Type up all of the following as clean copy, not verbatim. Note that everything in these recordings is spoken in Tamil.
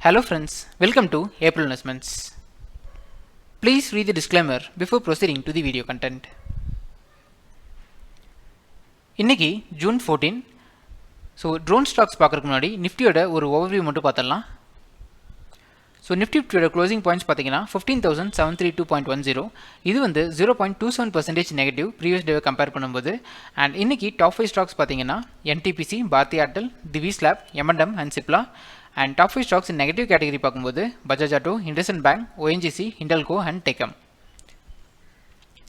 Hello friends, welcome to April Investments. Please read the disclaimer before proceeding to the video content. இன்னைக்கு ஜூன் 14. ஸோ ட்ரோன் ஸ்டாக்ஸ் பார்க்குறதுக்கு முன்னாடி நிஃப்டியோட ஒரு ஓவர்வியூ மட்டும் பார்த்துடலாம். ஸோ நிஃப்டியோட க்ளோசிங் பாயிண்ட்ஸ் பார்த்தீங்கன்னா 15,732.10. இது வந்து 0.27% நெகட்டிவ் ப்ரீவியஸ் டேவை கம்பேர் பண்ணும்போது. அண்ட் இன்னைக்கு டாப் 5 ஸ்டாக்ஸ் பார்த்தீங்கன்னா என்டிபிசி, பாரதி ஏர்டெல், திவிஸ் லேப், எம்என்டம் and Cipla. And top 5 stocks in negative category பார்க்கும்போது Bajaj auto, IndusInd bank, ONGC, Hindalco and TechM.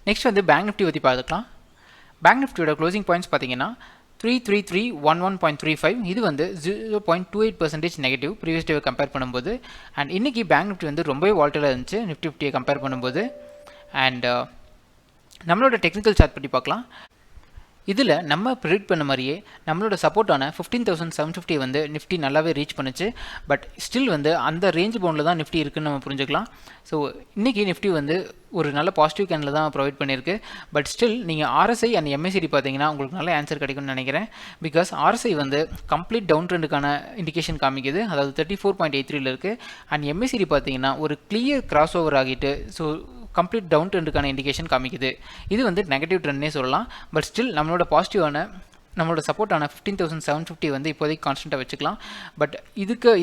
Next வந்து பேங்க் நிஃப்டி பற்றி பார்த்துக்கலாம். பேங்க் நிஃப்டியோட க்ளோசிங் பாயிண்ட்ஸ் பார்த்தீங்கன்னா 33311.35. இது வந்து 0.28% நெகட்டிவ் ப்ரீவியஸ் டேவை கம்பேர் பண்ணும்போது. அண்ட் இன்னைக்கு பேங்க் நிஃப்டி வந்து ரொம்பவே வால்டலாக இருந்துச்சு நிஃப்டி 50 கம்பேர் பண்ணும்போது. அண்ட் நம்மளோட டெக்னிக்கல் சார்ட் பற்றி பார்க்கலாம். இதில் நம்ம ப்ரிடிக்ட் பண்ண மாதிரியே நம்மளோட சப்போர்ட்டான 15,750 வந்து நிஃப்டி நல்லாவே ரீச் பண்ணுச்சு. பட் ஸ்டில் வந்து அந்த ரேஞ்ச் பவுண்டில் தான் நிஃப்டி இருக்குன்னு நம்ம புரிஞ்சுக்கலாம். ஸோ இன்றைக்கி நிஃப்டி வந்து ஒரு நல்ல பாசிட்டிவ் கேனில் தான் ப்ரொவைட் பண்ணியிருக்கு. பட் ஸ்டில் நீங்கள் ஆர்எஸ்ஐ அண்ட் எம்ஏசிடி பார்த்தீங்கன்னா உங்களுக்கு நல்ல ஆன்சர் கிடைக்கும்னு நினைக்கிறேன். பிகாஸ் ஆர்எஸ்ஐ வந்து கம்ப்ளீட் டவுன் ட்ரெண்டுக்கான இண்டிகேஷன் காமிக்குது, அதாவது 34.83 இருக்குது. அண்ட் எம்ஏசிடி பார்த்தீங்கன்னா ஒரு கிளியர் கிராஸ் ஓவர் ஆகிட்டு ஸோ கம்ப்ளீட் டவுன் ட்ரெண்டுக்கான இண்டிகேஷன் காமிக்குது. இது வந்து நெகட்டிவ் ட்ரெண்ட்னே சொல்லலாம். பட் ஸ்டில் நம்மளோட பாசிட்டிவான நம்மளோட சப்போர்ட்டான 15,750 வந்து இப்போதைக்கு கான்ஸ்டண்ட்டாக வச்சுக்கலாம். பட்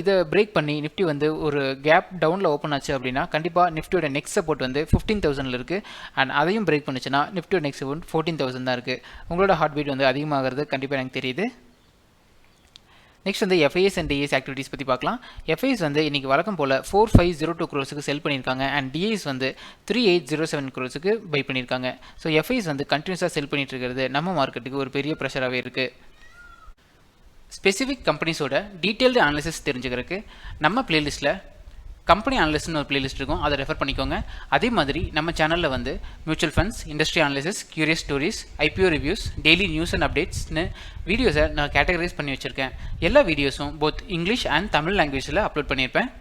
இதை பிரேக் பண்ணி நிஃப்டி வந்து ஒரு கேப் டவுனில் ஓப்பன் ஆச்சு அப்படின்னா கண்டிப்பாக நிஃப்டியோட நெக்ஸ்ட் சப்போர்ட் வந்து 15,000 இருக்குது. அண்ட் அதையும் பிரேக் பண்ணுச்சுன்னா நிஃப்டியோட நெக்ஸ்ட் சப்போர்ட் 14,000 தான் இருக்குது. உங்களோட ஹார்ட் பீட் வந்து அதிகமாகிறது கண்டிப்பாக எனக்கு தெரியுது. நெக்ஸ்ட் வந்து எஃப்ஐஎஸ் அண்ட் டிஎஸ் ஆக்டிவிட்டீஸ் பற்றி பார்க்கலாம். எஃப்ஐஎஸ் வந்து இன்றைக்கி வழக்கம் போல் 4502 crores செல் பண்ணியிருக்காங்க. அண்ட் டிஎஸ் வந்து 3807 crores பை பண்ணியிருக்காங்க. ஸோ எஃப்ஐஎஸ் வந்து கண்டினியூஸாக செல் பண்ணிட்டு இருக்கிறது நம்ம மார்க்கெட்டுக்கு ஒரு பெரிய ப்ரெஷராகவே இருக்குது. ஸ்பெசிஃபிக் கம்பெனிஸோட டீட்டெயில்டு அனாலிசிஸ் தெரிஞ்சுக்கிறதுக்கு நம்ம பிளேலிஸ்ட்டில் கம்பெனி அனலிஸ்ட்னு ஒரு பிளேலிஸ்ட் இருக்கும், அதை ரெஃபர் பண்ணிக்கோங்க. அதே மாதிரி நம்ம சேனலில் வந்து mutual funds, industry analysis, curious stories, IPO reviews, daily news and அப்டேட்ஸ்னு வீடியோஸை நான் கேட்டகரைஸ் பண்ணி வச்சுருக்கேன். எல்லா வீடியோஸும் போத் இங்கிலீஷ் அண்ட் தமிழ் லாங்குவேஜில் அப்லோட் பண்ணியிருப்பேன்.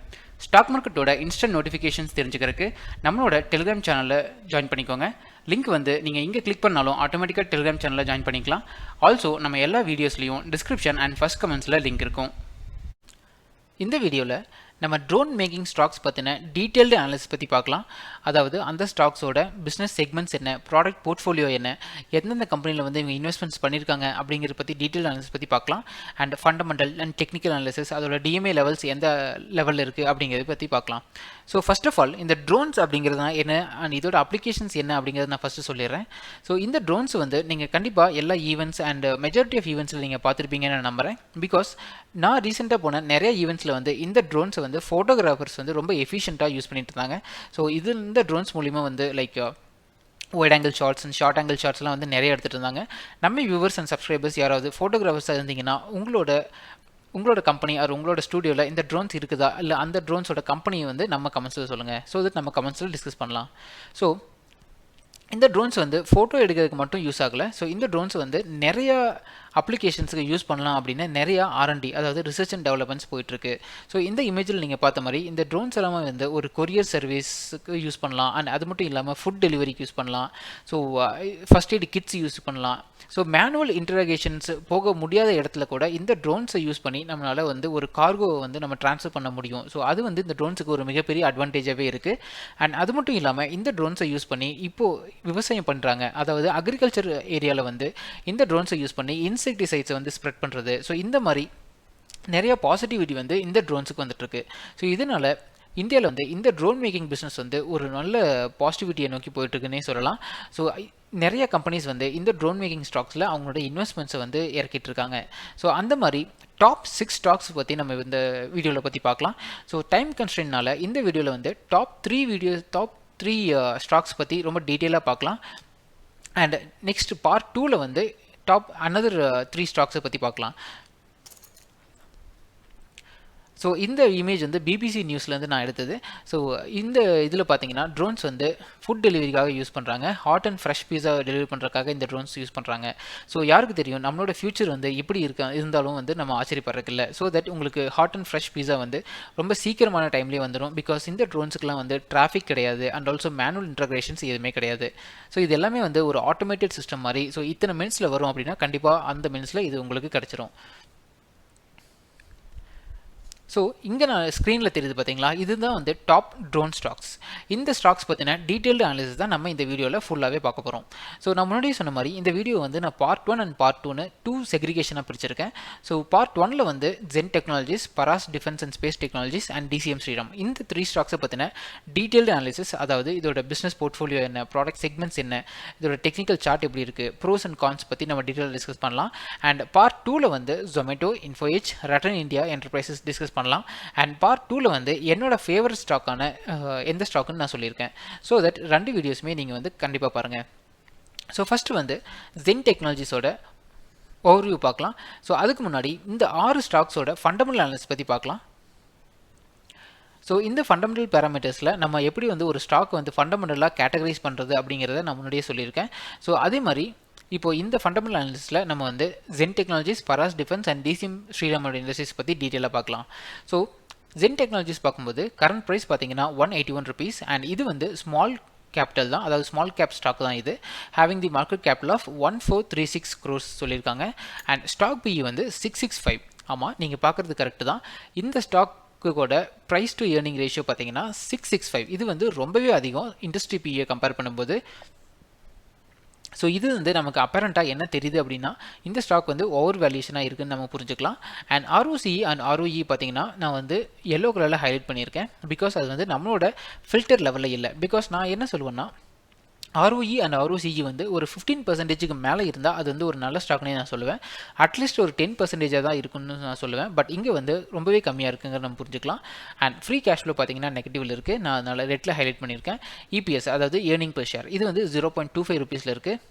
ஸ்டாக் மார்க்கெட்டோட இன்ஸ்டன்ட் நோட்டிஃபிகேஷன்ஸ் தெரிஞ்சுக்கிறதுக்கு நம்மளோட டெலிகிராம் சேனலில் ஜாயின் பண்ணிக்கோங்க. லிங்க் வந்து நீங்கள் இங்கே கிளிக் பண்ணாலும் ஆட்டோமேட்டிக்காக டெலிகிராம் சேனலில் ஜாயின் பண்ணிக்கலாம். ஆல்சோ நம்ம எல்லா வீடியோஸ்லையும் டிஸ்கிரிப்ஷன் அண்ட் ஃபர்ஸ்ட் கமெண்ட்ஸில் லிங்க் இருக்கும். இந்த வீடியோவில் நம்ம ட்ரோன் மேக்கிங் ஸ்டாக்ஸ் பற்றின டீட்டெயில்டு அனாலிசிஸ் பற்றி பார்க்கலாம். அதாவது அந்த ஸ்டாக்ஸோட பிஸ்னஸ் செக்மெண்ட்ஸ் என்ன, ப்ராடக்ட் போர்ட்ஃபோலியோ என்ன, எந்தெந்த கம்பெனியில் வந்து இவங்க இன்வெஸ்ட்மெண்ட்ஸ் பண்ணியிருக்காங்க அப்படிங்கிறத பற்றி டீட்டெயில் அனாலிசிஸ் பற்றி பார்க்கலாம். And fundamental and technical analysis, அதோட டிஎம்ஏ லெவல்ஸ் எந்த லெவலில் இருக்குது அப்படிங்கிறத பற்றி பார்க்கலாம். ஸோ ஃபர்ஸ்ட் ஆஃப் ஆல் இந்த ட்ரோன்ஸ் அப்படிங்கிறது என்ன அண்ட் இதோட அப்ளிகேஷன்ஸ் என்ன அப்படிங்கிறத நான் ஃபஸ்ட்டு சொல்லிடுறேன். ஸோ இந்த ட்ரோன்ஸ் வந்து நீங்கள் கண்டிப்பாக எல்லா ஈவெண்ட்ஸ் அண்ட் மெஜாரிட்டி ஆஃப் ஈவெண்ட்ஸில் நீங்கள் பார்த்துருப்பீங்கன்னு நான் நம்புகிறேன். பிகாஸ் நான் ரீசெண்டாக போன நிறைய ஈவெண்ட்ஸில் வந்து இந்த ட்ரோன்ஸை வந்து ஃபோட்டோகிராஃபர்ஸ் வந்து ரொம்ப எஃபிஷியண்ட்டாக யூஸ் பண்ணிட்டு இருந்தாங்க. ஸோ இந்த ட்ரோன்ஸ் மூலிமா வந்து like wide angle shots and short angle ஷார்ட்ஸ்லாம் வந்து நிறைய எடுத்துகிட்டு இருந்தாங்க. நம்ம வியூவர்ஸ் அண்ட் சப்ஸ்கிரைபர்ஸ் யாராவது ஃபோட்டோகிராஃபர்ஸாக இருந்தீங்கன்னா உங்களோட கம்பெனி ஆர் உங்களோட ஸ்டூடியோவில் இந்த ட்ரோன்ஸ் இருக்குதா, இல்லை அந்த ட்ரோன்ஸோட கம்பெனியை வந்து நம்ம கமெண்ட்ஸில் சொல்லுங்கள். ஸோ தட் நம்ம கமெண்ட்ஸில் டிஸ்கஸ் பண்ணலாம். ஸோ இந்த ட்ரோன்ஸ் வந்து ஃபோட்டோ எடுக்கிறதுக்கு மட்டும் யூஸ் ஆகலை. ஸோ இந்த ட்ரோன்ஸ் வந்து நிறைய அப்ளிகேஷன்ஸுக்கு யூஸ் பண்ணலாம் அப்படின்னு நிறையா ஆர்என்டி, அதாவது ரிசர்ச் அண்ட் டெவலப்மெண்ட்ஸ் போயிட்டுருக்கு. ஸோ இந்த இமேஜில் நீங்கள் பார்த்த மாதிரி இந்த ட்ரோன்ஸ் எல்லாமே வந்து ஒரு கொரியர் சர்வீஸுக்கு யூஸ் பண்ணலாம். அண்ட் அது மட்டும் இல்லாமல் ஃபுட் டெலிவரிக்கு யூஸ் பண்ணலாம். So first aid kids use பண்ணலாம். ஸோ மேனுவல் இன்டராகேஷன்ஸ் போக முடியாத இடத்துல கூட இந்த ட்ரோன்ஸை யூஸ் பண்ணி நம்மளால் வந்து ஒரு கார்கோவை வந்து நம்ம ட்ரான்ஸ்ஃபர் பண்ண முடியும். ஸோ அது வந்து இந்த ட்ரோன்ஸுக்கு ஒரு மிகப்பெரிய அட்வான்டேஜாகவே இருக்குது. அண்ட் அது மட்டும் இல்லாமல் இந்த ட்ரோன்ஸை யூஸ் பண்ணி இப்போது விவசாயம் பண்ணுறாங்க, அதாவது அக்ரிகல்ச்சர் ஏரியாவில் வந்து இந்த ட்ரோன்ஸை யூஸ் பண்ணி இன்செக்டிசைட்ஸை வந்து ஸ்ப்ரெட் பண்ணுறது. ஸோ இந்த மாதிரி நிறைய பாசிட்டிவிட்டி வந்து இந்த ட்ரோன்ஸுக்கு வந்துட்டுருக்கு. ஸோ இதனால் இந்தியாவில் வந்து இந்த ட்ரோன் மேக்கிங் பிஸ்னஸ் வந்து ஒரு நல்ல பாசிட்டிவிட்டியை நோக்கி போயிட்டுருக்குன்னே சொல்லலாம். ஸோ நிறைய கம்பெனிஸ் வந்து இந்த ட்ரோன் மேக்கிங் ஸ்டாக்ஸில் அவங்களோட இன்வெஸ்ட்மெண்ட்ஸை வந்து இறக்கிட்டு இருக்காங்க. ஸோ அந்த மாதிரி டாப் 6 ஸ்டாக்ஸ் பற்றி நம்ம இந்த வீடியோவில் பற்றி பார்க்கலாம். ஸோ டைம் கன்ஸ்ட்ரெயின்ட்னால இந்த வீடியோவில் வந்து டாப் 3 ஸ்டாக்ஸ் பற்றி ரொம்ப டீட்டெயிலாக பார்க்கலாம். அண்ட் நெக்ஸ்ட் பார்ட் 2ல் வந்து another 3 ஸ்டாக்ஸை பற்றி பார்க்கலாம். ஸோ இந்த இமேஜ் வந்து பிபிசி நியூஸ்லேருந்து நான் எடுத்தது. ஸோ இந்த இதில் பார்த்தீங்கன்னா ட்ரோன்ஸ் வந்து ஃபுட் டெலிவரிக்காக யூஸ் பண்ணுறாங்க. Hot and fresh pizza delivery பண்ணுறதுக்காக இந்த ட்ரோன்ஸ் யூஸ் பண்ணுறாங்க. ஸோ யாருக்கு தெரியும் நம்மளோட ஃபியூச்சர் வந்து எப்படி இருந்தாலும் வந்து நம்ம ஆச்சரியப்படுறதில்ல. ஸோ தட் உங்களுக்கு ஹாட் அண்ட் ஃப்ரெஷ் பீஸா வந்து ரொம்ப சீக்கிரமான டைம்லேயே வந்துடும். பிகாஸ் இந்த ட்ரோன்ஸுக்குலாம் வந்து டிராஃபிக் கிடையாது அண்ட் ஆல்சோ மேனுவல் இன்டகிரேஷன்ஸ் எதுவுமே கிடையாது. ஸோ இது எல்லாமே வந்து ஒரு ஆட்டோமேட்டட் சிஸ்டம் மாதிரி. ஸோ இத்தனை மினிட்ஸில் வரும் அப்படின்னா கண்டிப்பாக அந்த மினிட்ஸில் இது உங்களுக்கு கிடச்சிரும். ஸோ இங்கே நான் ஸ்க்ரீனில் தெரியுது பார்த்தீங்களா, இதுதான் வந்து டாப் ட்ரோன் ஸ்டாக்ஸ். இந்த ஸ்டாக்ஸ் பற்றின டீட்டெயில்டு அனாலிசிஸ் தான் நம்ம இந்த வீடியோவில் ஃபுல்லாகவே பார்க்க போகிறோம். ஸோ நான் முன்னாடியே சொன்ன மாதிரி இந்த வீடியோ வந்து நான் பார்ட் 1 அண்ட் பார்ட் 2னு 2 செக்ரிகேஷனாக பிரிச்சிருக்கேன். ஸோ பார்ட் 1ல் வந்து Zen technologies, Paras defence and space technologies and DCM Shriram, இந்த 3 ஸ்டாக்ஸை பற்றின டீட்டெயில்டு அனாலிசிஸ், அதாவது இதோட பிஸ்னஸ் போர்ட்ஃபோலியோ என்ன, ப்ராடக்ட் செக்மெண்ட்ஸ் என்ன, இதோட டெக்னிக்கல் சார்ட் எப்படி இருக்குது, ப்ரோஸ் அண்ட் கான்ஸ் பற்றி நம்ம டீட்டெயில் டிஸ்கஸ் பண்ணலாம். அண்ட் பார்ட் 2ல் வந்து Zomato, Info Edge, Rattan India enterprises discuss பண்ணலாம். அண்ட் பார்ட் 2ல வந்து என்னோட ஃபேவரட் ஸ்டாக்கான எந்த ஸ்டாக்குன்னு நான் சொல்லியிருக்கேன். ஸோ தட் 2 வீடியோஸுமே நீங்கள் வந்து கண்டிப்பாக பாருங்கள். ஸோ ஃபஸ்ட்டு வந்து ஜென் டெக்னாலஜிஸோட ஓவர்வியூ பார்க்கலாம். ஸோ அதுக்கு முன்னாடி இந்த 6 ஸ்டாக்ஸோட ஃபண்டமெண்டல் அனாலிசிஸ் பற்றி பார்க்கலாம். ஸோ இந்த ஃபண்டமெண்டல் பேராமீட்டர்ஸில் நம்ம எப்படி வந்து ஒரு ஸ்டாக் வந்து ஃபண்டமெண்டலாக கேட்டகரைஸ் பண்ணுறது அப்படிங்கிறத நான் முன்னாடியே சொல்லியிருக்கேன். ஸோ அதே மாதிரி இப்போ இந்த ஃபண்டமெண்டல் அனாலிசிஸில் நம்ம வந்து Zen technologies, Paras defence and DCM ஸ்ரீராமோட இண்டஸ்ட்ரீஸ் பற்றி டீட்டெயிலாக பார்க்கலாம். ஸோ ஜென் டெக்னாலஜிஸ் பார்க்கும்போது கரண்ட் ப்ரைஸ் பார்த்தீங்கன்னா 181 rupees, அண்ட் இது வந்து ஸ்மால் கேபிட்டல் தான், அதாவது ஸ்மால் கேப் ஸ்டாக் தான் இது. Having the market capital of 1436 crores சொல்லியிருக்காங்க. அண்ட் ஸ்டாக் பிஇ வந்து 665. ஆமாம், நீங்கள் பார்க்குறது கரெக்டு தான். இந்த ஸ்டாக்கோட ப்ரைஸ் டு ஏர்னிங் ரேஷியோ பார்த்தீங்கன்னா 665. இது வந்து ரொம்பவே அதிகம் இண்டஸ்ட்ரி பிஇயை கம்பேர் பண்ணும்போது. ஸோ இது வந்து நமக்கு அப்பரண்ட்டாக என்ன தெரியுது அப்படின்னா, இந்த ஸ்டாக் வந்து ஓவர் வேல்யூஷனாக இருக்குதுன்னு நம்ம புரிஞ்சுக்கலாம். அண்ட் ஆர்ஓசிஇ அண்ட் ஆர்ஓஇ பார்த்தீங்கன்னா நான் வந்து எல்லோ கலரில் ஹைலைட் பண்ணியிருக்கேன். பிகாஸ் அது வந்து நம்மளோட ஃபில்டர் லெவலில் இல்லை. பிகாஸ் நான் என்ன சொல்லுவேன்னா, ஆர்ஓஇ அண்ட் ஆர்ஓசிஇ வந்து ஒரு 15% மேலே இருந்தால் அது வந்து ஒரு நல்ல ஸ்டாக்னே நான் சொல்லுவேன். அட்லீஸ்ட் ஒரு 10% தான் இருக்குன்னு நான் சொல்லுவேன். பட் இங்கே வந்து ரொம்பவே கம்மியாக இருக்குங்கிற நம்ம புரிஞ்சுக்கலாம். அண்ட் ஃப்ரீ கேஷ் ஃப்ளோ பார்த்தீங்கன்னா நெகட்டிவில் இருக்குது. நான் அதனால் ரெட்டில் ஹைலைட் பண்ணியிருக்கேன். இபிஎஸ், அதாவது ஏர்னிங் பெர் ஷேர், இது வந்து 0.25 rupees இருக்குது.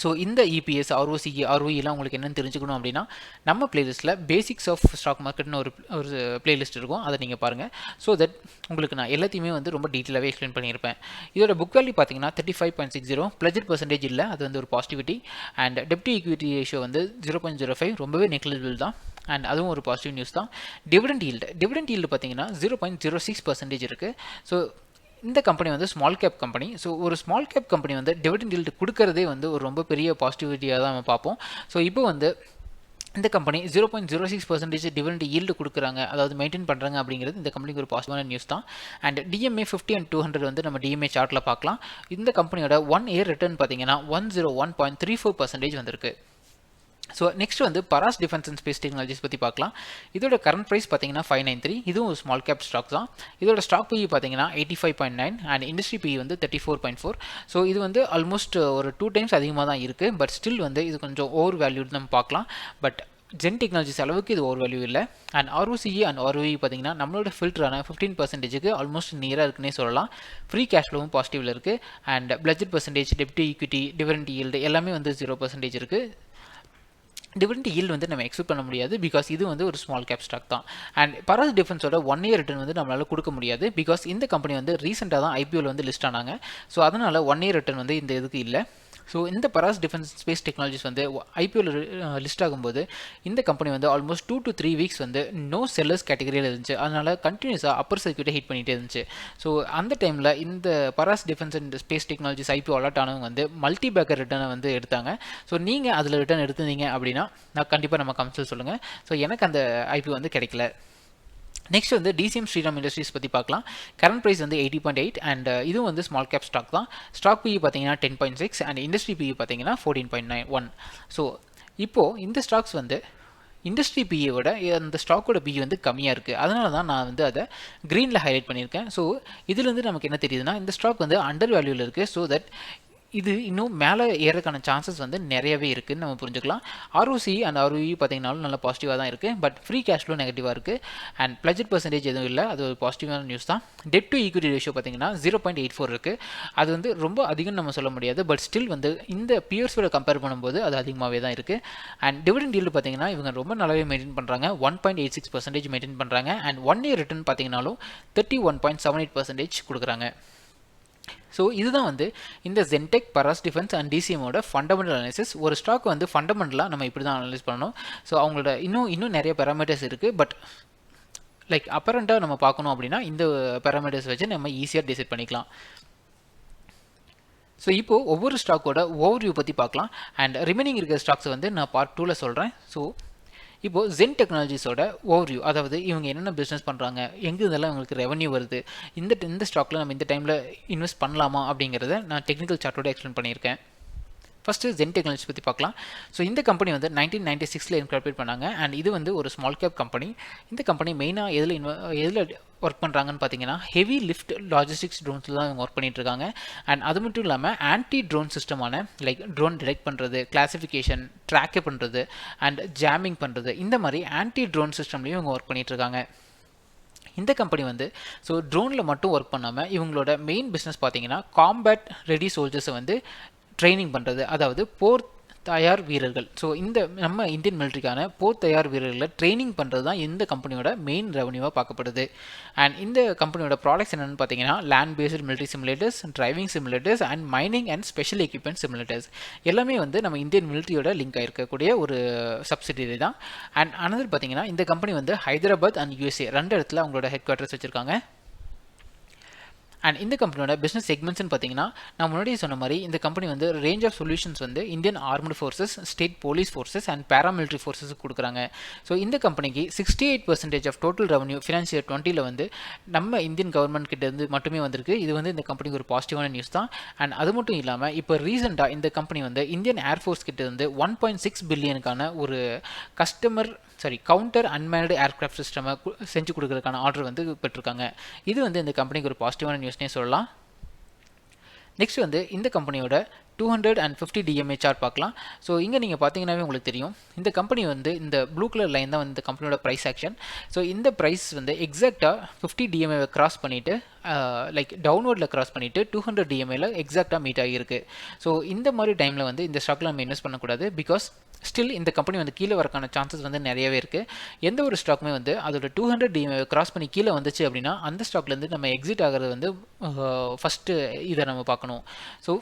ஸோ இந்த இபிஎஸ், ஆர்ஓசிஇ, ஆர்ஓஇலாம் உங்களுக்கு என்னென்னு தெரிஞ்சுக்கணும் அப்படின்னா, நம்ம பிளேலிஸ்ட்டில் பேசிக்ஸ் ஆஃப் ஸ்டாக் மார்க்கெட்னு ஒரு பிளேலிஸ்ட் இருக்கும், அதை நீங்கள் பாருங்கள். ஸோ தட் உங்களுக்கு நான் எல்லாத்தையுமே வந்து ரொம்ப டீட்டெயிலாகவே எக்ஸ்பிளைன் பண்ணியிருப்பேன். இதோட புக் வேல்யூ பார்த்தீங்கன்னா 35.60, பிளஜர் பர்சன்டேஜ் இல்லை, அது வந்து ஒரு positivity. And dept equity ratio வந்து 0.05, ரொம்பவே நெக்லிஜிபிள் தான். அண்ட் அதுவும் ஒரு பாசிட்டிவ் நியூஸ் தான். டிவிடெண்ட் ஈல்டு பார்த்தீங்கன்னா 0.06% இருக்குது. ஸோ இந்த கம்பெனி வந்து ஸ்மால் கேப் கம்பெனி. ஸோ ஒரு ஸ்மால் கேப் கம்பெனி வந்து டிவிடெண்ட் ஈல்டு கொடுக்கறதே வந்து ஒரு ரொம்ப பெரிய பாசிட்டிவிட்டியாக தான் நம்ம பார்ப்போம். ஸோ இப்போ வந்து இந்த கம்பெனி 0.06% டிவிடெண்ட் ஈல்டு கொடுக்குறாங்க, அதாவது மெயின்டைன் பண்ணுறாங்க அப்படிங்கிறது இந்த கம்பெனிக்கு ஒரு பாசிட்டிவான நியூஸ் தான். அண்ட் டிஎம்ஏ 50 and 200 வந்து நம்ம டிஎம்ஏ சார்ட்டில் பார்க்கலாம். இந்த கம்பெனியோட 1 year ரிட்டர்ன் பார்த்தீங்கன்னா 101.34% வந்திருக்கு. ஸோ நெக்ஸ்ட் வந்து Paras defence and space technologies பற்றி பார்க்கலாம். இதோட கரண்ட் ப்ரைஸ் பார்த்தீங்கன்னா 593. இதுவும் ஒரு ஸ்மால் கேப் ஸ்டாக் தான். இதோட ஸ்டாக் பிஇ பார்த்தீங்கன்னா 85.9 அண்ட் இண்டஸ்ட்ரி பிஇ வந்து 34.4. ஸோ இது வந்து ஆல்மோஸ்ட் ஒரு 2 times அதிகமாக தான் இருக்குது. பட் ஸ்டில் வந்து இது கொஞ்சம் ஓவர் வேல்யூட் நம்ம பார்க்கலாம். பட் ஜென் டெக்னாலஜிஸ் அளவுக்கு இது ஓவர் வேல்யூ இல்லை. அண்ட் ஆர்ஓசிஇ அண்ட் ஆர்ஓஇ பார்த்தீங்கன்னா நம்மளோட ஃபில்டரான 15%க்கு ஆல்மோஸ்ட் நியராக இருக்குன்னே சொல்லலாம். ஃப்ரீ கேஷ் ஃப்ளோவும் பாசிட்டிவில் இருக்குது. அண்ட் பிளஜட் பர்சன்டேஜ், டெப்ட் ஈக்விட்டி, டிவிடெண்ட் ஈல்டு எல்லாமே வந்து 0% இருக்குது. டிவிடெண்ட் ஈல்டு வந்து நம்ம எக்ஸ்பெக்ட் பண்ண முடியாது, பிகாஸ் இது வந்து ஒரு ஸ்மால் கேப் ஸ்டாக் தான். அண்ட் பராஸ் டிஃபென்ஸோட 1 year ரிட்டர்ன் வந்து நம்மளால் கொடுக்க முடியாது, பிகாஸ் இந்த கம்பெனி வந்து ரீசெண்டாக தான் ஐபிஓவில் வந்து லிஸ்ட் ஆனாங்க. ஸோ அதனால் 1 year ரிட்டர்ன் வந்து இந்த இதுக்கு இல்லை. ஸோ இந்த பராஸ் டிஃபென்ஸ் ஸ்பேஸ் டெக்னாலஜிஸ் வந்து ஐபிஓவில் லிஸ்ட் ஆகும்போது இந்த கம்பெனி வந்து ஆல்மோஸ்ட் 2 to 3 weeks வந்து நோ செல்லர்ஸ் கேட்டகரியில் இருந்துச்சு. அதனால் கண்டினியூஸாக அப்பர் சர்க்யூட்டை ஹிட் பண்ணிகிட்டே இருந்துச்சு. ஸோ அந்த டைமில் இந்த Paras defence and space technologies IPO allot ஆனவங்க வந்து மல்டி பேக்கர் ரிட்டர்னை வந்து எடுத்தாங்க. ஸோ நீங்கள் அதில் ரிட்டர்ன் எடுத்துருந்தீங்க அப்படின்னா நான் கண்டிப்பாக நம்ம கம்சல் சொல்லுங்கள். ஸோ எனக்கு அந்த ஐபிஓ வந்து கிடைக்கல. நெக்ஸ்ட் வந்து டிசிஎம் ஸ்ரீராம் இண்டஸ்ட்ரீஸ் பற்றி பார்க்கலாம். கரண்ட் ப்ரைஸ் வந்து 80.8 அண்ட் இதுவும் வந்து ஸ்மால் கேப் ஸ்டாக் தான். ஸ்டாக் பிஇ பார்த்தீங்கன்னா 10.6 அண்ட் இண்டஸ்ட்ரி பிஇ பார்த்தீங்கன்னா 14.91. ஸோ இப்போது இந்த ஸ்டாக்ஸ் வந்து இண்டஸ்ட்ரி பிஇயோட அந்த ஸ்டாக்கோட பிஇ வந்து கம்மியாக இருக்குது. அதனால தான் நான் வந்து அதை க்ரீனில் ஹைலைட் பண்ணியிருக்கேன். ஸோ இதுலேருந்து நமக்கு என்ன தெரியுதுன்னா, இந்த ஸ்டாக் வந்து அண்டர் வேல்யூவில் இருக்குது. ஸோ தட் இது இன்னும் மேலே ஏறக்கான சான்சஸ் வந்து நிறையவே இருக்குதுன்னு நம்ம புரிஞ்சுக்கலாம். ஆர்ஓசி அண்ட் ஆர்ஓஇ பார்த்தீங்கன்னாலும் நல்ல பாசிட்டிவாக தான் இருக்குது. பட் ஃப்ரீ கேஷ் ஃப்ளோ நெகட்டிவாக இருக்குது. அண்ட் பிளஜட் பர்சன்டேஜ் எதுவும் இல்லை, அது ஒரு பாசிட்டிவான நியூஸ் தான். டெப்ட் டு ஈக்விட்டி ரேஷியோ பார்த்தீங்கன்னா 0.84 இருக்குது. அது வந்து ரொம்ப அதிகம்னு நம்ம சொல்ல முடியாது, பட் ஸ்டில் வந்து இந்த பியர்ஸோட கம்பேர் பண்ணும்போது அது அதிகமாகவே தான் இருக்குது. அண்ட் டிவிடெண்ட் ஈல்டு பார்த்தீங்கன்னா இவங்க ரொம்ப நல்லாவே மெயின்டைன் பண்ணுறாங்க, 1.86% மெயின்டைன் பண்ணுறாங்க. அண்ட் 1 year ரிட்டர்ன் பார்த்தீங்கன்னாலும் 31.78% கொடுக்குறாங்க. ஸோ இதுதான் வந்து இந்த ஜென்டெக், பராஸ் டிஃபென்ஸ் அண்ட் டிசிஎமோட ஃபண்டமெண்டல் அனாலிசிஸ். ஒரு ஸ்டாக் வந்து ஃபண்டமெண்டலாக நம்ம இப்படி தான் அனலைஸ் பண்ணணும். ஸோ அவங்களோட இன்னும் நிறைய பேராமீட்டர்ஸ் இருக்குது. பட் லைக் அப்பரண்ட்டாக நம்ம பார்க்கணும் அப்படின்னா இந்த பேராமீட்டர்ஸ் வச்சு நம்ம ஈஸியாக டிசைட் பண்ணிக்கலாம். ஸோ இப்போது ஒவ்வொரு ஸ்டாக்கோட ஓவர்வியூ பற்றி பார்க்கலாம். அண்ட் ரிமைனிங் இருக்கிற ஸ்டாக்ஸை வந்து நான் பார்ட் 2ல் சொல்கிறேன். ஸோ இப்போ ஜென் டெக்னாலஜிஸோட ஓவர்வியூ, அதாவது இவங்க என்னென்ன பிஸ்னஸ் பண்ணுறாங்க, எங்கே இதெல்லாம் இவங்களுக்கு ரெவன்யூ வருது, இந்த ஸ்டாக்கில் நம்ம இந்த டைமில் இன்வெஸ்ட் பண்ணலாமா அப்படிங்கிறத நான் டெக்னிக்கல் சார்ட்டோட எக்ஸ்பிளைன் பண்ணியிருக்கேன். ஃபஸ்ட்டு ஜென் டெக்னாலஜி பற்றி பார்க்கலாம். ஸோ இந்த கம்பெனி வந்து 1996 இன்கார்பரேட் பண்ணாங்க அண்ட் இது வந்து ஒரு ஸ்மால் கேப் கம்பெனி. இந்த கம்பெனி மெயினாக எதில் ஒர்க் பண்ணுறாங்கன்னு பார்த்தீங்கன்னா ஹெவி லிஃப்ட் லாஜிஸ்டிக்ஸ் ட்ரோன்ஸில் தான் இவங்க ஒர்க் பண்ணிட்டு இருக்காங்க. அண்ட் அது மட்டும் இல்லாமல் ஆன்டி ட்ரோன் சிஸ்டமான லைக் ட்ரோன் டிடெக்ட் பண்ணுறது, கிளாசிஃபிகேஷன், ட்ராக்கே பண்ணுறது அண்ட் ஜாமிங் பண்ணுறது, இந்த மாதிரி ஆன்டி ட்ரோன் சிஸ்டம்லேயும் இவங்க ஒர்க் பண்ணிட்டு இருக்காங்க. இந்த கம்பெனி வந்து ஸோ ட்ரோனில் மட்டும் ஒர்க் பண்ணாமல் இவங்களோட மெயின் பிஸ்னஸ் பார்த்தீங்கன்னா காம்பேட் ரெடி சோல்ஜர்ஸை வந்து ட்ரைனிங் பண்ணுறது, அதாவது போர் தயார் வீரர்கள். ஸோ இந்த நம்ம இந்தியன் மிலிட்ரிக்கான போர் தயார் வீரர்களை ட்ரைனிங் பண்ணுறது தான் இந்த கம்பெனியோட மெயின் ரெவன்யூவாக பார்க்கப்படுது. அண்ட் இந்த கம்பெனியோட ப்ராடக்ட்ஸ் என்னென்னு பார்த்தீங்கன்னா land based military simulators, driving simulators and mining and special equipment simulators எல்லாமே வந்து நம்ம இந்தியன் மிலிட்ரியோட லிங்க் ஆகிருக்கக்கூடிய ஒரு சப்சிடரி தான். அண்ட் அனதர் பார்த்தீங்கன்னா இந்த கம்பெனி வந்து ஹைதராபாத் அண்ட் USA 2 இடத்துல அவங்களோட ஹெட் குவார்ட்டர்ஸ் வச்சுருக்காங்க. அண்ட் இந்த கம்பெனியோட பிஸ்னஸ் செக்மெண்ட்ஸ்னு பார்த்தீங்கன்னா நான் முன்னாடியே சொன்ன மாதிரி இந்த கம்பெனி வந்து ரேஞ்ச் ஆஃப் சொல்யூஷன்ஸ் வந்து Indian armed forces, state police forces and paramilitary ஃபோர்ஸஸுக்கு கொடுக்குறாங்க. ஸோ இந்த கம்பெனிக்கு 68% ஆஃப் டோட்டல் ரெவன்யூ ஃபினான்ஷியல் 20 வந்து நம்ம இந்தியன் கவர்மெண்ட் கிட்ட இருந்து மட்டுமே வந்திருக்கு. இது வந்து இந்த கம்பெனிக்கு ஒரு பாசிட்டிவான நியூஸ் தான். அண்ட் அது மட்டும் இல்லாமல் இப்போ ரீசெண்டாக இந்த கம்பெனி வந்து இந்தியன் ஏர்ஃபோர்ஸ் கிட்ட இருந்து 1.6 பில்லியனுக்கான ஒரு கவுண்டர் அன்மேன்டு ஏர்கிராஃப்ட் சிஸ்டமை செஞ்சு கொடுக்கறதுக்கான ஆர்டர் வந்து பெற்றிருக்காங்க. இது வந்து இந்த கம்பெனிக்கு ஒரு பாசிட்டிவான நியூஸ்னே சொல்லலாம். நெக்ஸ்ட் வந்து இந்த கம்பெனியோட 250 DMA சார்ட் பார்க்கலாம். ஸோ இங்கே நீங்கள் பார்த்தீங்கன்னாவே உங்களுக்கு தெரியும் இந்த கம்பெனி வந்து இந்த ப்ளூ கலர் லைன் தான் வந்து இந்த கம்பெனியோட ப்ரைஸ் ஆக்ஷன். ஸோ இந்த ப்ரைஸ் வந்து எக்ஸாக்டாக 50 DMAவை கிராஸ் பண்ணிவிட்டு லைக் டவுன்வர்டில் கிராஸ் பண்ணிவிட்டு 200 DMAவில் எக்ஸாக்டாக மீட் ஆகியிருக்கு. ஸோ இந்த மாதிரி டைமில் வந்து இந்த ஸ்டாக்கில் நம்ம இன்வெஸ்ட் பண்ணக்கூடாது. பிகாஸ் ஸ்டில் இந்த கம்பெனி வந்து கீழே வரக்கான சான்சஸ் வந்து நிறையவே இருக்குது. எந்த ஒரு ஸ்டாக்குமே வந்து அதோட 200 DMA கிராஸ் பண்ணி கீழே வந்துச்சு அப்படின்னா அந்த ஸ்டாக்லேருந்து நம்ம எக்ஸிட் ஆகிறது வந்து ஃபஸ்ட்டு இதை நம்ம பார்க்கணும். ஸோ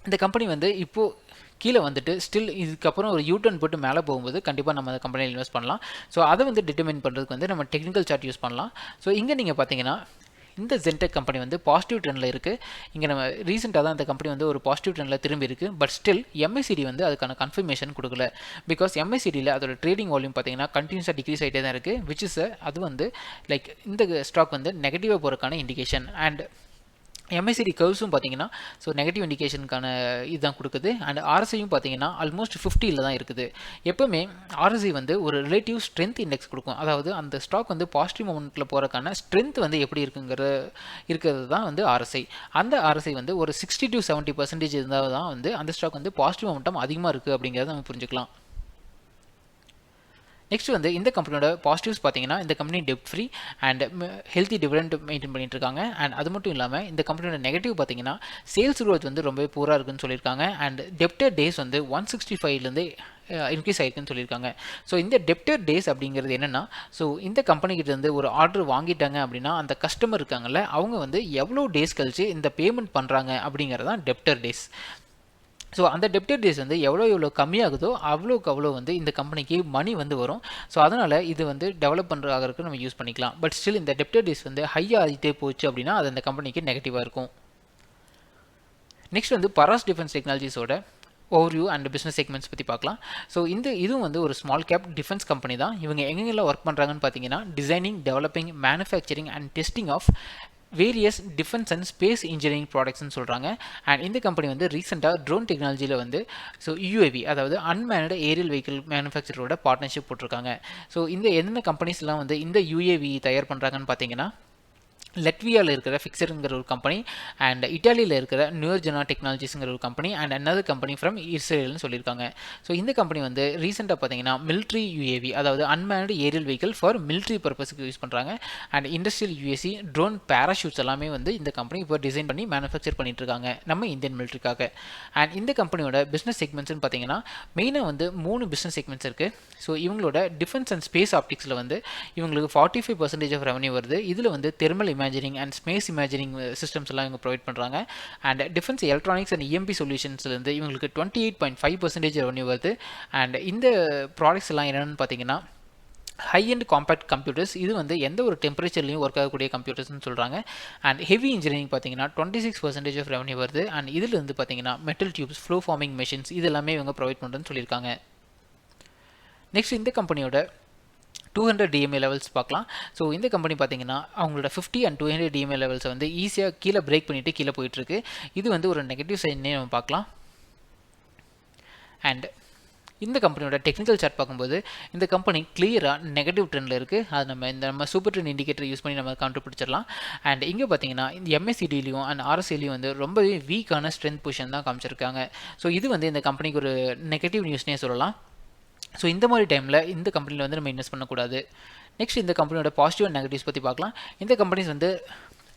இந்த கம்பெனி வந்து இப்போது கீழே வந்துட்டு ஸ்டில் இதுக்கப்புறம் ஒரு யூட்டர்ன் போட்டு மேலே போகும்போது கண்டிப்பாக நம்ம அந்த கம்பெனியில் இன்வெஸ்ட் பண்ணலாம். ஸோ அதை வந்து டிட்டர்மைன் பண்ணுறதுக்கு வந்து நம்ம டெக்னிக்கல் சார்ட் யூஸ் பண்ணலாம். ஸோ இங்கே நீங்கள் பார்த்தீங்கன்னா இந்த ஜென்டெக் கம்பெனி வந்து பாசிட்டிவ் ட்ரெண்டில் இருக்குது. இங்கே நம்ம ரீசெண்டாக தான் இந்த கம்பெனி வந்து ஒரு பாசிட்டிவ் ட்ரெண்டில் திரும்பி இருக்குது. பட் ஸ்டில் MACD வந்து அதுக்கான கன்ஃபர்மேஷன் கொடுக்கல. பிகாஸ் MACDயில் அதோட ட்ரேடிங் வால்யூம் பார்த்தீங்கன்னா கண்டினியூஸாக டிக்ரீஸ் ஆகிட்டே தான் இருக்குது. விச் இஸ் அது வந்து லைக் இந்த ஸ்டாக் வந்து நெகட்டிவாக போகிறதுக்கான இண்டிகேஷன். அண்ட் MACD கர்வ்ஸும் பார்த்தீங்கன்னா ஸோ நெகட்டிவ் இண்டிகேஷனுக்கான இதுதான் கொடுக்குது. அண்ட் RSIயும் பார்த்தீங்கன்னா ஆல்மோஸ்ட் 50 தான் இருக்குது. எப்போவுமே RSI வந்து ஒரு ரிலேட்டிவ் ஸ்ட்ரென்த் இண்டெக்ஸ் கொடுக்கும். அதாவது அந்த ஸ்டாக் வந்து பாசிட்டிவ் மொமெண்ட்டில் போகிறக்கான ஸ்ட்ரென்த் வந்து எப்படி இருக்கிறது தான் வந்து RSI. அந்த RSI வந்து ஒரு 60 to 70% இருந்தால் தான் வந்து அந்த ஸ்டாக் வந்து பாசிட்டிவ் மொமெண்டம் அதிகமாக இருக்குது அப்படிங்கிறத நம்ம புரிஞ்சுக்கலாம். நெக்ஸ்ட் வந்து இந்த கம்பெனியோட பாசிட்டிவ்ஸ் பார்த்தீங்கன்னா இந்த company dept free and healthy dividend maintain பண்ணிட்டு இருக்காங்க. அண்ட் அது மட்டும் இல்லாமல் இந்த கம்பெனியோட நெகட்டிவ் பார்த்தீங்கன்னா சேல்ஸ் க்ரோத் வந்து ரொம்பவே பூராக இருக்குன்னு சொல்லியிருக்காங்க. அண்ட் டெப்டர் டேஸ் வந்து 165லேருந்து இன்க்ரீஸ் ஆகிருக்குன்னு சொல்லியிருக்காங்க. ஸோ இந்த டெப்டர் டேஸ் அப்படிங்கிறது என்னென்னா ஸோ இந்த கம்பெனிக்கிட்ட இருந்து ஒரு ஆர்டர் வாங்கிட்டாங்க அப்படின்னா அந்த கஸ்டமர் இருக்காங்கல்ல அவங்க வந்து எவ்வளோ டேஸ் கழிச்சு இந்த பேமெண்ட் பண்ணுறாங்க அப்படிங்கிறது தான் டெப்டர் டேஸ். ஸோ அந்த டெப்டர் டேஸ் வந்து எவ்வளோ கம்மியாகுதோ அவ்வளோ வந்து இந்த கம்பெனிக்கு மணி வந்து வரும். ஸோ அதனால் இது வந்து டெவலப் பண்ணுறதுக்கு நம்ம யூஸ் பண்ணிக்கலாம். பட் ஸ்டில் இந்த டெப்டர் டேஸ் வந்து ஹையாக ஆகிட்டே போச்சு அப்படின்னா அது அந்த கம்பெனிக்கு நெகட்டிவாக இருக்கும். நெக்ஸ்ட் வந்து பராஸ் டிஃபென்ஸ் டெக்னாலஜிஸோட ஓவர்வியூ அண்ட் பிஸ்னஸ் செக்மெண்ட்ஸ் பற்றி பார்க்கலாம். ஸோ இதுவும் வந்து ஒரு ஸ்மால் கேப் டிஃபென்ஸ் கம்பெனி தான். இவங்க எங்கெங்கெல்லாம் ஒர்க் பண்ணுறாங்கன்னு பார்த்தீங்கன்னா designing, developing, manufacturing and testing of various defence and space engineering ப்ராடக்ட்ஸ்னு சொல்கிறாங்க. அண்ட் இந்த கம்பெனி வந்து ரீசெண்டாக ட்ரோன் டெக்னாலஜியில் வந்து ஸோ UAV அதாவது அன்மேனடு ஏரியல் வெஹிக்கிள் மேனுஃபேக்சரோட பார்ட்னர்ஷிப் போட்டிருக்காங்க. ஸோ இந்த என்னென்ன கம்பெனிஸ்லாம் வந்து இந்த UAV தயார் பண்ணுறாங்கன்னு பார்த்தீங்கன்னா லட்வியாவில் இருக்கிற ஃபிக்சருங்கிற ஒரு கம்பெனி அண்ட் இட்டாலியில் இருக்கிற நியூர்ஜனா டெக்னாலஜிஸுங்கிற ஒரு company and another company from இஸ்ரேல்னு சொல்லியிருக்காங்க. ஸோ இந்த கம்பெனி வந்து ரீசெண்டாக பார்த்தீங்கன்னா மிலிட்ரி UAV அதாவது unmanned aerial vehicle for military பர்பஸுக்கு யூஸ் பண்ணுறாங்க. And industrial UAC drone parachutes எல்லாமே வந்து இந்த கம்பெனி இப்போ டிசைன் பண்ணி மேனுஃபேக்சர் பண்ணிட்டு இருக்காங்க நம்ம இந்தியன் மிலிட்ரிக்காக. அண்ட் இந்த கம்பெனியோட பிஸ்னஸ் செக்மெண்ட்ஸ்னு பார்த்தீங்கன்னா மெயினாக வந்து 3 பிஸ்னஸ் செக்மெண்ட்ஸ் இருக்குது. ஸோ இவங்களோட டிஃபென்ஸ் அண்ட் ஸ்பேஸ் ஆப்டிக்ஸில் வந்து இவங்களுக்கு 45% ஆஃப் ரெவன்யூ வருது. இதில் வந்து thermal imagining and space imagining systems எல்லாம் இவங்க ப்ரொவைட் பண்ணுறாங்க. And defence electronics and EMP சொல்யூஷன்ஸ்லேருந்து இவங்களுக்கு 28.5% ரெவன்யூ வருது. அண்ட் இந்த ப்ராடக்ட்ஸ் எல்லாம் என்னென்னு பார்த்தீங்கன்னா ஹை அண்ட் காம்பேக்ட் கம்ப்யூட்டர்ஸ், இது வந்து எந்த ஒரு டெம்பரேச்சர்லையும் ஒர்க் ஆகக்கூடிய கம்ப்யூட்டர்ஸ்னு சொல்கிறாங்க. அண்ட் ஹெவி இன்ஜினியரிங் பார்த்தீங்கன்னா 26% ஆஃப் ரெவன்யூ வருது. அண்ட் இதில் வந்து பார்த்தீங்கன்னா metal tubes, flow forming machines இது எல்லாமே இவங்க ப்ரொவைட் பண்ணுறேன்னு சொல்லியிருக்காங்க. நெக்ஸ்ட் இந்த கம்பெனியோட 200 DMA லெவல்ஸ் பார்க்கலாம். ஸோ இந்த கம்பெனி பார்த்தீங்கன்னா அவங்களோட 50 அண்ட் 200 DMA லெவல்ஸை வந்து ஈஸியாக கீழே பிரேக் பண்ணிவிட்டு கீழே போயிட்டுருக்கு. இது வந்து ஒரு நெகட்டிவ் சைன்னே நம்ம பார்க்கலாம். அண்ட் இந்த கம்பெனியோட டெக்னிக்கல் சார்ட் பார்க்கும்போது இந்த கம்பெனி கிளியராக நெகட்டிவ் ட்ரெண்டில் இருக்குது. அது நம்ம சூப்பர் ட்ரெண்ட் இண்டிகேட்டர் யூஸ் பண்ணி நம்ம கண்டுபிடிச்சிடலாம். அண்ட் இங்கே பார்த்தீங்கன்னா இந்த MACDலையும் அண்ட் RSIலையும் வந்து ரொம்பவே வீக்கான ஸ்ட்ரென்த் பொசிஷன் தான் காமிச்சிருக்காங்க. ஸோ இது வந்து இந்த கம்பெனிக்கு ஒரு நெகட்டிவ் நியூஸ்னே சொல்லலாம். ஸோ இந்த மாதிரி டைமில் இந்த கம்பெனியில் வந்து நம்ம இன்வெஸ்ட் பண்ணக்கூடாது. நெக்ஸ்ட் இந்த கம்பெனியோட பாசிட்டிவ் அண்ட் நெகட்டிவ்ஸ் பற்றி பார்க்கலாம். இந்த கம்பெனிஸ் வந்து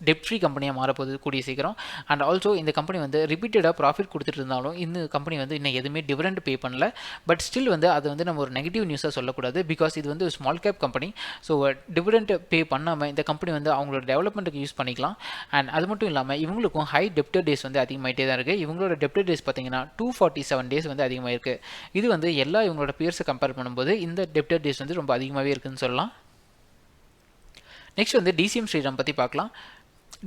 டெப்ட் ஃப்ரீ கம்பெனியாக மாறப்போகுது கூடிய சீக்கிரம். அண்ட் ஆல்சோ இந்த கம்பெனி வந்து ரிப்பீட்டடாக ப்ராஃபிட் கொடுத்துட்டு இருந்தாலும் இந்த கம்பெனி வந்து இன்னும் எதுவுமே டிவிடெண்ட் பே பண்ணல. பட் ஸ்டில் வந்து அது வந்து நம்ம ஒரு நெகட்டிவ் நியூஸாக சொல்லக்கூடாது. பிகாஸ் இது வந்து ஒரு small cap company. So dividend பே பண்ணாமல் இந்த கம்பெனி வந்து அவங்களோட டெவலப்மெண்ட்டுக்கு யூஸ் பண்ணிக்கலாம். அண்ட் அது மட்டும் இல்லாமல் இவங்களுக்கும் ஹை டெப்டர் டேஸ் வந்து அதிகமாகிட்டே தான் இருக்குது. இவங்களோட டெப்டர் டேஸ் பார்த்தீங்கன்னா 247 டேஸ் வந்து அதிகமாக இருக்குது. இது வந்து எல்லா இவங்களோட பியர்ஸை கம்பேர் பண்ணும்போது இந்த டெப்டர் டேஸ் வந்து ரொம்ப அதிகமாகவே இருக்குதுன்னு சொல்லலாம். நெக்ஸ்ட் வந்து DCM ஸ்ரீராம் பற்றி பார்க்கலாம்.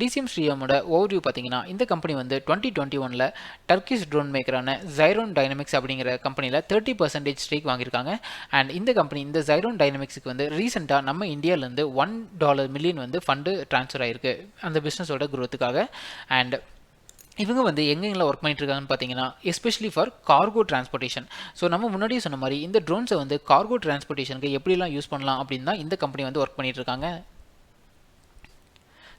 DCM ஸ்ரீராமோட ஓவர்வியூ பார்த்தீங்கன்னா இந்த கம்பெனி வந்து 2021 டர்க்கிஷ் ட்ரோன் மேக்கரான ஜைரோன் டைனமிக்ஸ் அப்படிங்கிற கம்பெனியில் 30% ஸ்டேக் வாங்கியிருக்காங்க. அண்ட் இந்த கம்பெனி இந்த ஜைரோன் டைனமிக்ஸுக்கு வந்து ரீசெண்டாக நம்ம இந்தியாவிலேருந்து $1 மில்லியன் வந்து ஃபண்டு ட்ரான்ஸ்ஃபர் ஆகிருக்கு அந்த பிஸ்னஸோட குரோத்துக்காக. அண்ட் இவங்க வந்து எங்கெங்கெல்லாம் ஒர்க் பண்ணிட்டு இருக்காங்கன்னு பார்த்தீங்கன்னா especially for cargo transportation. So நம்ம முன்னாடியே சொன்ன மாதிரி இந்த ட்ரோன்ஸை வந்து கார்கோ டிரான்ஸ்போர்ட்டேஷனுக்கு எப்படிலாம் யூஸ் பண்ணலாம் அப்படின்னு தான் இந்த கம்பெனி வந்து ஒர்க் பண்ணிட்டு இருக்காங்க.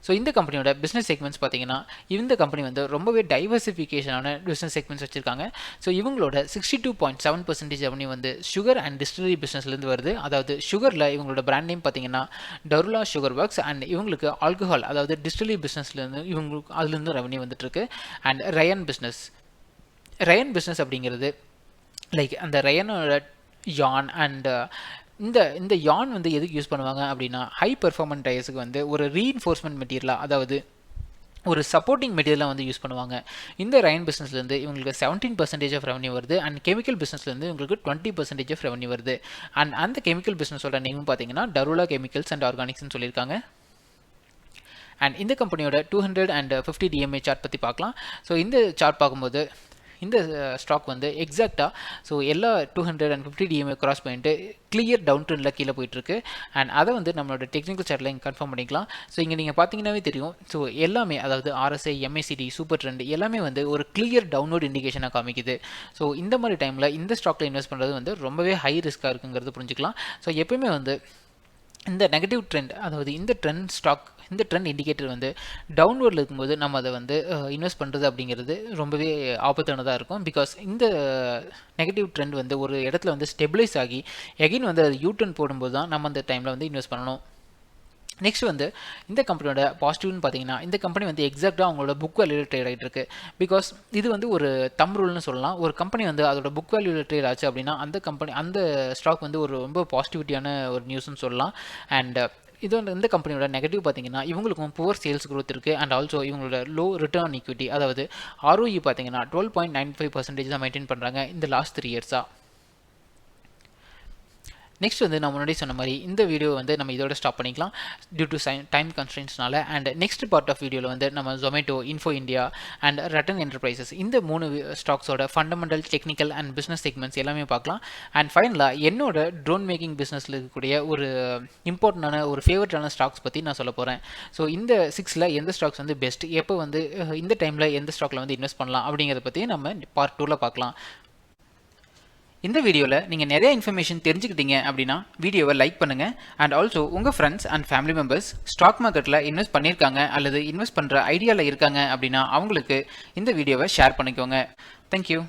ஸோ இந்த கம்பெனியோட பிஸ்னஸ் செக்மெண்ட்ஸ் பார்த்தீங்கன்னா இந்த கம்பெனி வந்து ரொம்பவே டைவர்சிஃபிகேஷனான பிஸ்னஸ் செக்மெண்ட்ஸ் வச்சுருக்காங்க. ஸோ இவங்களோட 62.7% ரெவன்யூ வந்து சுகர் அண்ட் டிஸ்டிலரி பிஸ்னஸ்லேருந்து வருது. அதாவது சுகரில் இவங்களோட பிராண்ட் நேம் பார்த்தீங்கன்னா டருலா சுகர் ஒர்க்ஸ். அண்ட் இவங்களுக்கு ஆல்கஹால் அதாவது டிஸ்டிலரி பிஸ்னஸ்லேருந்து இவங்களுக்கு அதுலேருந்து ரெவன்யூ வந்துட்டுருக்கு. அண்ட் ரயன் பிஸ்னஸ் அப்படிங்கிறது லைக் அந்த ரயனோட யான் அண்ட் இந்த யான் வந்து எதுக்கு யூஸ் பண்ணுவாங்க அப்படின்னா ஹை பெர்ஃபார்மன்ஸ் டயர்ஸுக்கு வந்து ஒரு ரீஇன்ஃபோர்ஸ்மெண்ட் மெட்டீரியலாக அதாவது ஒரு சப்போர்ட்டிங் மெட்டீரியலாக வந்து யூஸ் பண்ணுவாங்க. இந்த ரயன் பிஸ்னஸ்லேருந்து இவங்களுக்கு 17% ஆஃப் ரெவன்யூ வருது. அண்ட் கெமிக்கல் பிஸ்னஸ்லேருந்து இவங்களுக்கு 20% ஆஃப் ரெவன்யூ வருது. அண்ட் அந்த கெமிக்கல் பிஸ்னஸோட நேமும் பார்த்தீங்கன்னா டருலா கெமிக்கல்ஸ் அண்ட் ஆர்கானிக்ஸ்னு சொல்லியிருக்காங்க. அண்ட் இந்த கம்பெனியோட 250 DMA சார்ட் பற்றி பார்க்கலாம். ஸோ இந்த சார்ட் பார்க்கும்போது இந்த ஸ்டாக் வந்து எக்ஸாக்டாக ஸோ எல்லா 250 DMA கிராஸ் பண்ணிட்டு கிளியர் டவுன் ட்ரெண்டில் கீழே போயிட்டுருக்கு. அண்ட் அதை வந்து நம்மளோட டெக்னிக்கல் சார்ட்டில் இங்கே கன்ஃபார்ம் பண்ணிக்கலாம். ஸோ இங்கே நீங்கள் பார்த்தீங்கன்னாவே தெரியும். ஸோ எல்லாமே அதாவது RSI, MACD, சூப்பர் ட்ரெண்ட் எல்லாமே வந்து ஒரு கிளியர் டவுன்வர்ட் இண்டிகேஷனாக காமிக்குது. ஸோ இந்த மாதிரி டைமில் இந்த ஸ்டாக்கில் இன்வெஸ்ட் பண்ணுறது வந்து ரொம்பவே ஹை ரிஸ்க்காக இருக்குங்கிறது புரிஞ்சுக்கலாம். ஸோ எப்பயுமே வந்து இந்த நெகட்டிவ் ட்ரெண்ட் அதாவது இந்த ட்ரெண்ட் இண்டிகேட்டர் வந்து டவுன்வர்டில் இருக்கும்போது நம்ம அதை வந்து இன்வெஸ்ட் பண்ணுறது அப்படிங்கிறது ரொம்பவே ஆபத்தானதாக இருக்கும். பிகாஸ் இந்த நெகட்டிவ் ட்ரெண்ட் வந்து ஒரு இடத்துல வந்து ஸ்டெபிளைஸ் ஆகி எகைன் வந்து அது யூட்டர்ன் போடும்போது தான் நம்ம அந்த டைமில் வந்து இன்வெஸ்ட் பண்ணணும். நெக்ஸ்ட் வந்து இந்த கம்பெனியோட பாசிட்டிவ்னு பார்த்தீங்கன்னா இந்த கம்பெனி வந்து எக்ஸாக்டாக அவங்களோட புக் வேல்யூவில் ட்ரேட் ஆகிட்டு இருக்கு. பிகாஸ் இது வந்து ஒரு தம் ரூல்னு சொல்லலாம். ஒரு கம்பெனி வந்து அதோட புக் வேல்யூவில் ட்ரேட் ஆச்சு அப்படின்னா அந்த ஸ்டாக் வந்து ஒரு ரொம்ப பாசிட்டிவிட்டியான ஒரு நியூஸ்னு சொல்லலாம். அண்ட் இது வந்து இந்த கம்பெனியோட நெகட்டிவ் பார்த்தீங்கன்னா இவங்களுக்கும் புவர் சேல்ஸ் growth இருக்குது. அண்ட் ஆல்சோ இவங்களோட லோ ரிட்டர்ன் ஆன் ஈக்விட்டி அதாவது ROE பார்த்தீங்கன்னா 12.95% தான் மெயின்டைன் பண்ணுறாங்க இந்த லாஸ்ட் 3 இயர்ஸாக. நெக்ஸ்ட் வந்து நான் முன்னாடி சொன்ன மாதிரி இந்த வீடியோ வந்து நம்ம இதோட ஸ்டாப் பண்ணிக்கலாம் டியூ டு டைம் கன்ஸ்ட்ரெயின்ஸ்னால. அண்ட் நெக்ஸ்ட் பார்ட் ஆஃப் வீடியோவில் வந்து நம்ம Zomato, info India and Rattan enterprises இந்த 3 ஸ்டாக்ஸோட fundamental, technical and business segments எல்லாமே பார்க்கலாம். அண்ட் ஃபைனலாக என்னோட ட்ரோன் மேக்கிங் பிஸ்னஸில் இருக்கக்கூடிய ஒரு இம்பார்ட்டண்டான ஒரு ஃபேவரட்டான ஸ்டாக்ஸ் பற்றி நான் சொல்ல போகிறேன். ஸோ இந்த 6ல் எந்த ஸ்டாக்ஸ் வந்து பெஸ்ட், எப்போ வந்து இந்த டைமில் எந்த ஸ்டாக்ல வந்து இன்வெஸ்ட் பண்ணலாம் அப்படிங்கிறத பற்றி நம்ம பார்ட் 2ல் பார்க்கலாம். இந்த வீடியோவில் நீங்கள் நிறைய இன்ஃபர்மேஷன் தெரிஞ்சுக்கிட்டீங்க அப்படின்னா வீடியோவை லைக் பண்ணுங்கள். அண்ட் ஆல்சோ உங்கள் friends and family members stock மார்க்கெட்டில் இன்வெஸ்ட் பண்ணியிருக்காங்க அல்லது இன்வெஸ்ட் பண்ணுற ஐடியாவில் இருக்காங்க அப்படின்னா அவங்களுக்கு இந்த வீடியோவை ஷேர் பண்ணிக்கோங்க. தேங்க்யூ.